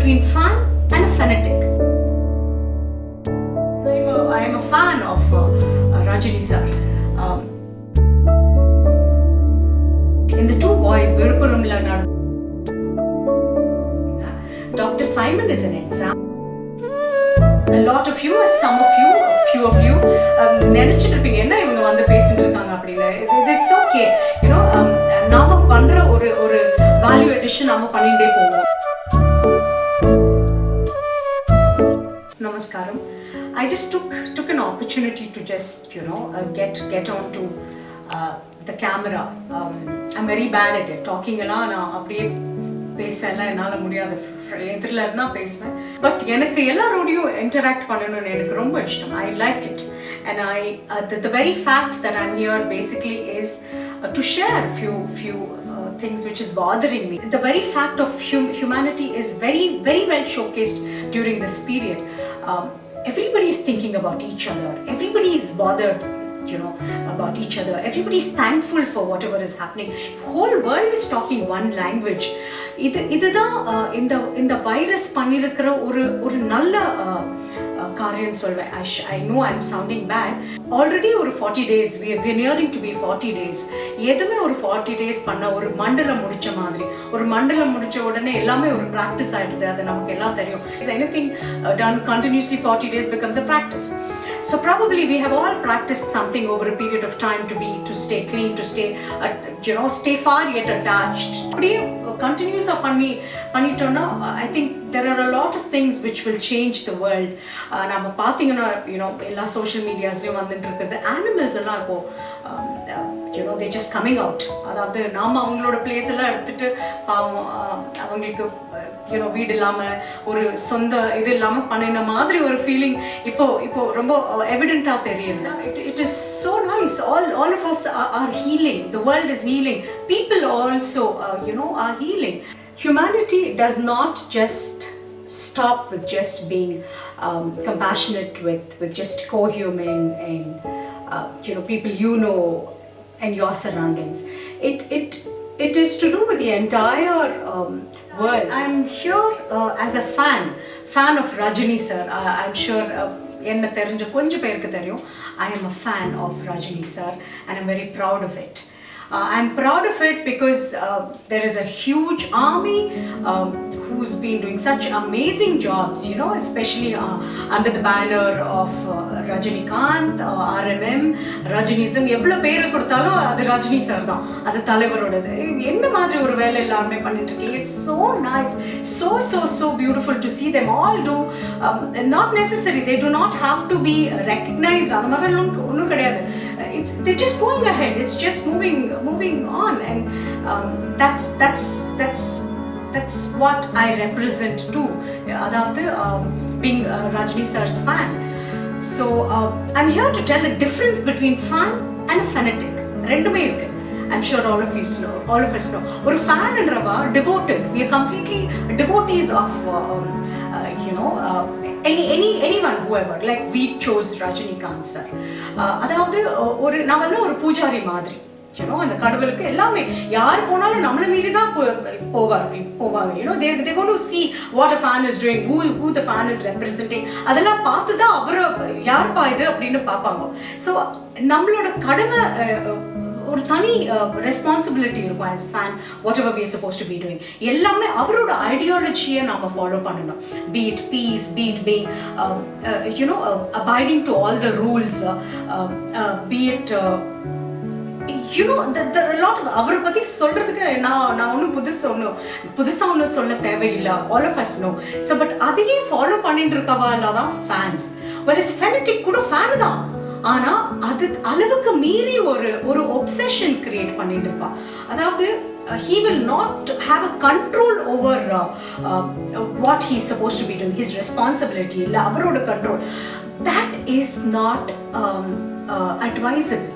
between fun and a fanatic. I am a fan of Rajini sir. In the two boys, Dr. Simon is an example. A lot of you, some of you, few of you, நினைச்சிட்டு என்ன இவங்க வந்து பேசிட்டு இருக்காங்க அப்படின்னு. It's okay, you know. நாம பண்ற ஒரு value addition நாம பண்ணிட்டே போவோம். Namaskaram. I just took an opportunity to just, you know, get onto the camera. I'm very bad at it. Talking எல்லாம் நான் அப்படியே பேசலாம் என்னால முடியாது. எதிரில் இருந்தால் பேசுவேன். பட் எனக்கு எல்லாரோடையும் இன்டராக்ட் பண்ணணும்னு எனக்கு ரொம்ப இஷ்டம். I like it. And the very fact that I'm here basically is to share few things which is bothering me. The very fact of humanity is very, very well showcased during this period. Everybody is thinking about each other. Everybody is bothered, you know, about each other. Everybody is thankful for whatever is happening. The whole world is talking one language. இதுதான் இந்த virus பண்ணிருக்கிற ஒரு நல்ல காரியம் சொல்வேன். I know I'm sounding bad. Already ஒரு 40 days, we're nearing to be 40 days. எதுவுமே ஒரு 40 days பண்ண ஒரு மண்டலம் முடிச்ச மாதிரி. ஒரு மண்டலம் முடிச்ச உடனே எல்லாமே ஒரு practice ஆயிடுது. அது நமக்கு எல்லாம் தெரியும். Anything done continuously 40 days becomes a practice. So probably we have all practiced something over a period of time to stay clean, to stay, you know, stay far yet attached. Continuously பண்ணிட்டோம்னா I think there are a lot of things which will change the world. நாம பார்த்தீங்கன்னா, you know, எல்லா social mediasலயும் வந்துட்டு இருக்குது. Animals எல்லாம் இப்போ you know, they're just coming out. அதாவது நாம அவங்களோட பிளேஸ் எல்லாம் எடுத்துட்டு பாவம் அவங்களுக்கு, you know, வீடு இல்லாம ஒரு சொந்த இது இல்லாம பண்ணின மாதிரி ஒரு ஃபீலிங் இப்போ ரொம்ப எவிடென்ட்டா தெரியுது. It is so nice. All of us are healing. The world is healing. People also you know, are healing. Humanity does not just stop with just being compassionate with just co-human and you know, people you know and your surroundings. It is to do with the entire world. I'm here as a fan of Rajini sir. I'm sure enna therinja konja perukku theriyum. I am a fan of Rajini sir and I'm very proud of it. I'm proud of it because there is a huge army who's been doing such amazing jobs, you know, especially under the banner of Rajinikanth, RMM, Rajinism. எவ்வளோ பேர் கொடுத்தாலும் அது Rajini sir தான், அது தலைவரோடது. என்ன மாதிரி ஒரு வேலை எல்லாருமே பண்ணிட்டு இருக்கீங்க. It's so nice, so beautiful to see them all do. Not necessary, they do not have to be recognized. அந்த மாதிரி ஒன்றும் கிடையாது. They're just going ahead. It's just moving on, and that's what I represent too. Adavadhu being Rajini sir's fan. So I'm here to tell the difference between fan and a fanatic. Rendume irukku. I'm sure all of us know. Or fan என்றவா devoted. We are completely devotees of you know, anyone, whoever. Like we chose Rajinikanth sir. அதாவது நாமெல்லாம் ஒரு பூஜாரி மாதிரி, you know, அந்த கடவுளுக்கு எல்லாமே யார் போனாலும் நம்மள மீறி தான் போவாங்க. You know, they're going to see what a fan is doing, who the fan is representing. அதெல்லாம் பார்த்து தான் அவரை யார்ப்பா இது அப்படின்னு பார்ப்பாங்க. ஸோ நம்மளோட கடமை, ஒரு தனி ரெஸ்பான்சிபிலிட்டி இருக்கும் as fan, whatever we are supposed to be doing. எல்லாமே அவரோட ஐடியாலஜியை நாம ஃபாலோ பண்ணணும். Be it peace, be it being you know, abiding to all the rules, be it you know, there are a lot of அவரை பத்தி சொல்றதுக்கு நான் ஒன்றும் புதுசா ஒன்றும் சொல்ல தேவையில்லை. All of us know. So but அதையே ஃபாலோ பண்ணிட்டு இருக்கவால தான் ஃபேன்ஸ். whereas fanatic கூட ஃபேன் தான், ஆனா அது அளவுக்கு மீறி ஒரு obsession கிரியேட் பண்ணிட்டு இருப்பா. அதாவது he will not have a control over what he is supposed to be doing, his responsibility illa avaroda control. That is not advisable.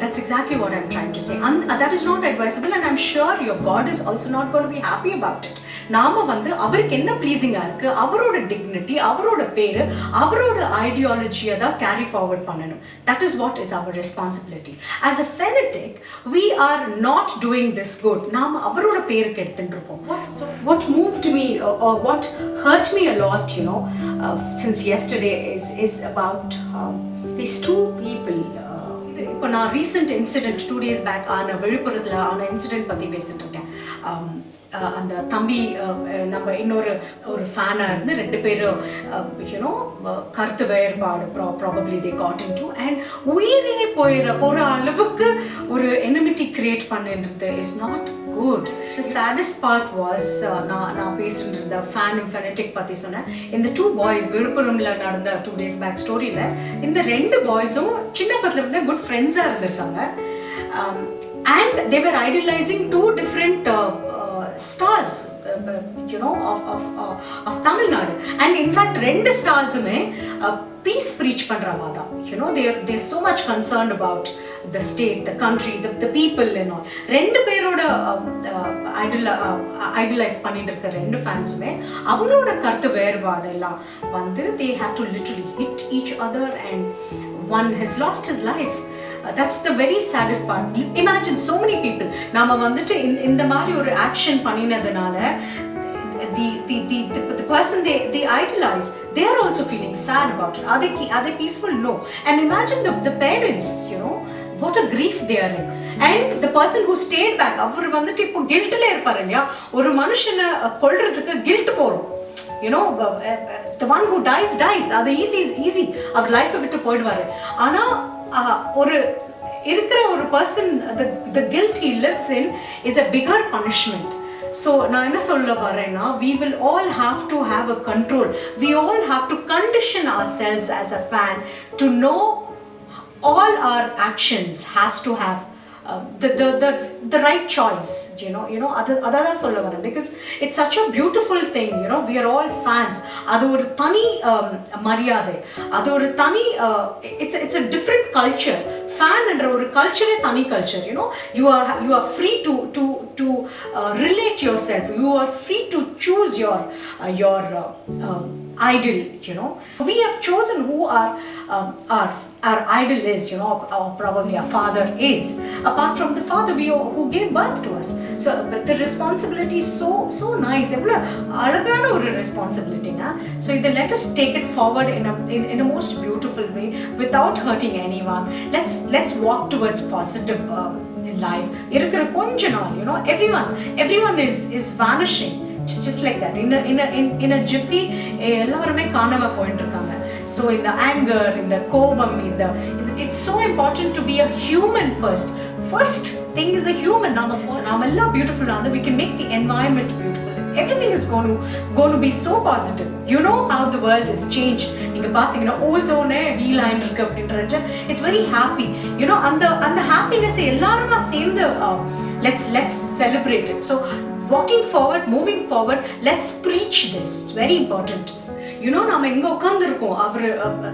That's exactly what I'm trying to say. That is not advisable, and I'm sure your God is also not going to be happy about it. நாம வந்து அவருக்கு என்ன ப்ளீஸிங்காக இருக்கு, அவரோட dignity, அவரோட பேரு, அவரோட ஐடியாலஜியை தான் கேரி ஃபார்வர்ட் பண்ணணும். தட் இஸ் வாட் இஸ் அவர் responsibility. As a fanatic we are not doing this good. நாம அவரோட பேருக்கு எடுத்துட்டு இருக்கோம். So what moved me or what hurt me a lot, you know, since yesterday is about these two people. இப்போ நான் recent incident 2 days back ஆன விழுப்புரத்தில் ஆன இன்சிடென்ட் பற்றி பேசிட்டு இருக்கேன். அந்த தம்பி நம்ம இன்னொரு ஃபேனாக இருந்து 2 பேரும் யூனோ கருத்து வேறுபாடு probably they got into and உயிரே போகிற அளவுக்கு ஒரு எனிமிட்டி கிரியேட் பண்ணுறது is not good. The saddest part was நான் பேசிட்டு இருந்த ஃபேன் அண்ட் ஃபெனட்டிக் பற்றி சொன்னேன். இந்த 2 boys விழுப்புரம்ல நடந்த 2 days பேக் ஸ்டோரியில் இந்த 2 boysம் சின்ன பக்கத்துல இருந்த குட் ஃப்ரெண்ட்ஸாக இருந்திருக்காங்க. And they were idolizing 2 different stars, you know, of Tamil Nadu. And in fact 2 starsமே peace preach பண்றவா தான். You know, they're so much concerned about the state, the country, the people and all. 2 பேரோட idolise பண்ணிட்டு இருக்க 2 ஃபேன்ஸுமே அவங்களோட கருத்து வேறுபாடு எல்லாம் வந்து they had to literally hit each other and one has lost his life. That's the very saddest part. Imagine so many people நாம வந்துட்டு இந்த மாதிரி ஒரு action பண்ணினதுனால the person they idolize, they are also feeling sad about it. Are they peaceful? No. And imagine the parents, you know, what a grief they are in. And the person who stayed back, அவர் வந்துட்டு இப்போ கில்ட்ல இருப்பாரு இல்லையா, ஒரு மனுஷனை கொல்றதுக்கு guilt போறோம். You know, the one who dies அது easy அவர் லைஃபை விட்டு போயிடுவாரு. ஆனா ஒரு இருக்கிற ஒரு person, the guilt he lives in is a bigger punishment. So நான் என்ன சொல்ல வரேன்னா, we will all have to have a control. We all have to condition ourselves as a fan to know all our actions has to have the right choice, you know adha solla varan, because it's such a beautiful thing, you know, we are all fans. Adu oru thani mariyadai, adu oru thani it's a different culture. Fan endra oru culture thani culture, you know, you are free to relate yourself, you are free to choose your idol, you know. We have chosen who our idol is, you know, or probably our father is. Apart from the father who gave birth to us. So but the responsibility is so nice. Evla alagana oru responsibility na. So let us take it forward in a most beautiful way without hurting anyone. Let's walk towards positive life. Irukra konja naal, you know, everyone is vanishing just like that. In a jiffy ellarume kaanama pointirukanga. So in the anger, in the kovam, it's so important to be a human first thing is a human. Namalla beautiful now, we can make the environment beautiful. Everything is going to be so positive. You know how the world has changed. Ninga pathina ozone V-line irukku appadindracha, it's very happy, you know, and the happiness ellaruma சேர்ந்து let's celebrate it. So moving forward, let's preach this. It's very important. You know, நாம எங்க உட்கார்ந்துருக்கோம், அவர்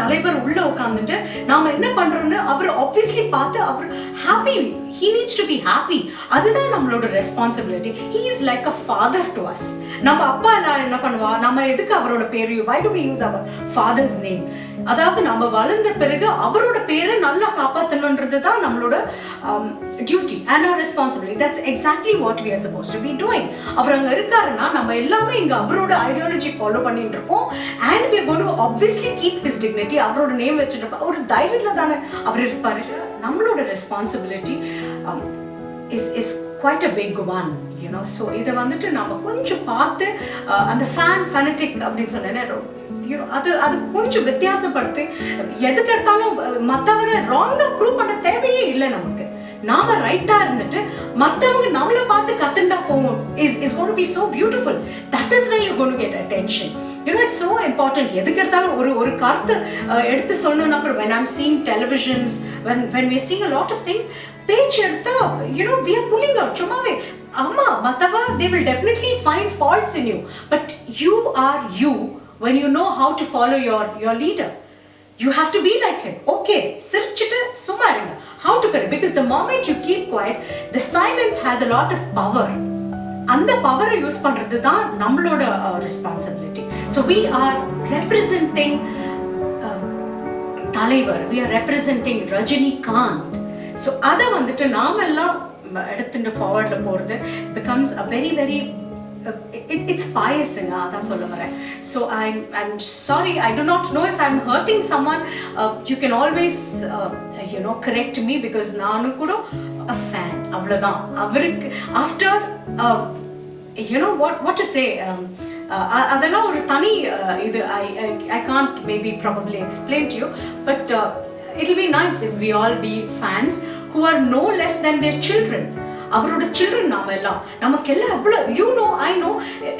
தலைவர் உள்ள உட்கார்ந்துட்டு நாம என்ன பண்றோம்னு அவர் ஆப்வியஸ்லி பார்த்து அவர் happy, he needs to be happy. அதுதான் நம்மளோட responsibility. He is like a father to us. நம்ம அப்பா எல்லாரும் என்ன பண்ணுவா, நம்ம எதுக்கு அவரோட பேரு, why do we use our father's name? அதாவது நம்ம வளர்ந்த பிறகு அவரோட பேரை நல்லா காப்பாற்றணுன்றது தான் நம்மளோட duty and our responsibility. That's exactly what we are supposed to be doing. அவர் அங்க இருக்காருன்னா நம்ம எல்லாமே இங்க அவரோட ஐடியாலஜி ஃபாலோ பண்ணிட்டு இருக்கோம். And we are going to obviously keep his dignity. அவரோட நேம் வச்சுட்டு ஒரு தைரியத்துல தானே அவர் இருப்பாரு. நம்மளோட responsibility is quite a big one, you know. So இதை வந்துட்டு நம்ம கொஞ்சம் பார்த்து அந்த ஃபெனட்டிக் அப்படின்னு சொன்னேன்னா, அது கொஞ்சம் வித்தியாசப்படுத்தி எதுக்கு எடுத்தாலும் மற்றவரை ராங்கா ப்ரூவ் பண்ண தேவையே இல்லை. நமக்கு நாம ரைட்டா இருந்துட்டு மற்றவங்க நம்மளை பார்த்து கத்துண்டா போவோம். is going to be so beautiful. That is when you're going to get attention. You know, it's so important. எதுக்கு எடுத்தாலும் ஒரு கருத்து எடுத்து சொல்லணும்னா கூட, when I'm seeing televisions, when we're seeing a lot of things, பேச்சு எடுத்தா, you know, we are pulling out சும்மாவே. ஆமா, மற்றவா they will definitely find faults in you, but you are you when you know how to follow your leader. You have to be like him. Okay, sirchittu summa irunga. How to correct? Because the moment you keep quiet, the silence has a lot of power. அந்த பவரை use பண்றது தான் நம்மளோட responsibility. So we are representing தலைவர், we are representing Rajinikanth. So அதை வந்துட்டு நாமெல்லாம் எடுத்துட்டு ஃபார்வர்ட்ல போகிறது becomes a very very it's biasing, அதான் சொல்ல வரேன். So I'm sorry, I do not know if I'm hurting someone. You can always correct me because நானும் கூட a fan, அவ்வளவுதான். அவருக்கு after what to say, அதெல்லாம் ஒரு தனி இது I can't maybe probably explain to you, but it'll be nice if we all be fans who are no less than their children. அவரோட children நாம எல்லாம் நமக்கெல்லாம் அவ்வளோ I know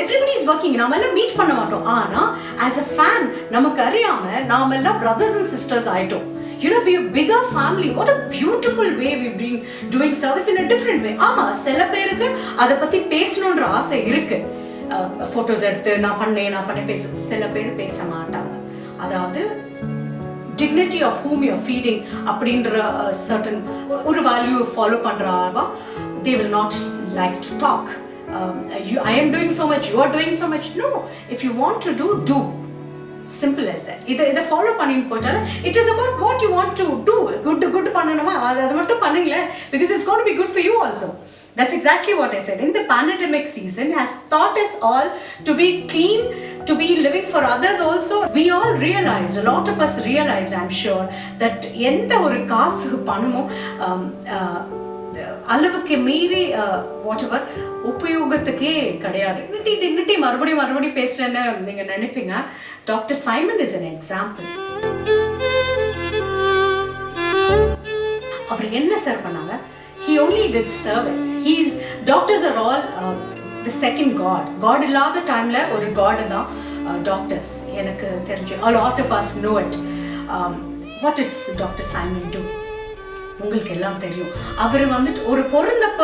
everybody is working, நாம எல்லாம் மீட் பண்ண மாட்டோம். ஆனால் ஆஸ் அ ஃபேன் நமக்கு அறியாம நாம எல்லாம் பிரதர்ஸ் அண்ட் சிஸ்டர்ஸ் ஆயிட்டோம். We are bigger family. What a beautiful way we've been doing service in a different way. ஆமா, சில பேருக்கு அதை பத்தி பேசணுன்ற ஆசை இருக்கு. போட்டோஸ் எடுத்து நான் பண்ணேன் பேச, சில பேர் பேச மாட்டாங்க. அதாவது dignity of whom you are feeding அப்படின்ற certain ஒரு value follow பண்றாவா, they will not like to talk. I am doing so much, you are doing so much. No, if you want to do. Simple as that. இதை follow பண்ணிட்டு போட்டால it is about what you want to do. good பண்ணணுமா, அது மட்டும் பண்ணுங்களே, because it's going to be good for you also. That's exactly what I said. In the pandemic season has taught us all to be clean, to be living for others also. We all realized, a lot of us realized, I'm sure, that எந்த ஒரு காசு பணமோ அளவுக்கு மீறி whatever உபயோகத்துக்கே கிடையாது. Dignity மறுபடியும் பேசுறேன்னு நீங்க நினைப்பீங்க. Doctor Simon is an example. அவர் என்ன சார் பண்ணாங்க? He only did service. Doctors are all the second god. God இல்லாத டைம்ல ஒரு god தான் doctors. எனக்கு தெரிஞ்சு a lot of us know it. What did Dr. Simon do? உங்களுக்கு எல்லாம் தெரியும். அவர் வந்துட்டு ஒரு பொருந்தப்ப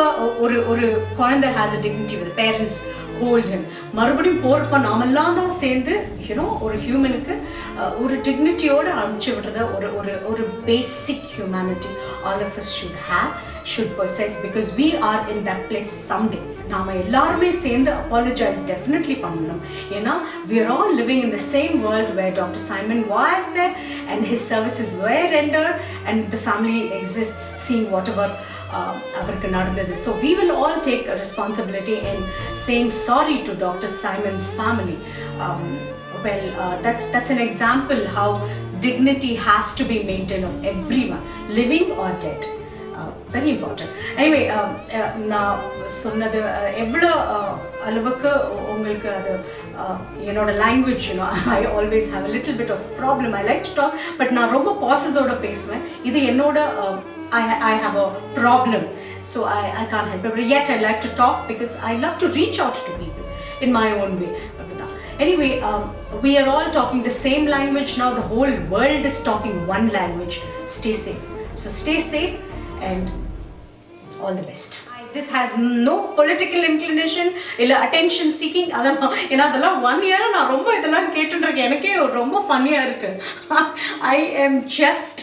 ஒரு குழந்தை has a dignity with the parents hold him. மறுபடியும் போறப்ப நாமெல்லாம் தான் சேர்ந்து ஒரு ஹியூமனுக்கு ஒரு டிக்னிட்டியோட அனுப்பிச்சு விடுறத ஒரு பேசிக் humanity all of us should possess, because we are in that place someday. நாம எல்லாருமே சேர்ந்து apologize definitely பண்ணணும். ஏன்னா we are all living in the same world where Dr. Simon was there and his services were rendered and the family exists seeing whatever அவருக்கு நடந்தது. So we will all take a responsibility in saying sorry to Dr. Simon's family. That's an example how dignity has to be maintained of everyone, living or dead. Very important. Anyway, நான் சொன்னது எவ்வளோ அளவுக்கு உங்களுக்கு அது என்னோட language, I always have a little bit of problem. I like to talk, but நான் ரொம்ப பாசஸோட பேசுவேன். இது என்னோட I have a problem, so I can't help it. But yet I like to talk because I love to reach out to people in my own way. Anyway, we are all talking the same language now. The whole world is talking one language. Stay safe. So stay safe and all the best. This has no political inclination illa attention seeking. அதெல்லாம் 1 year நான் ரொம்ப இதெல்லாம் கேட்டுட்டு இருக்கேன். எனக்கே ரொம்ப ஃபன்னியா இருக்கு. I am just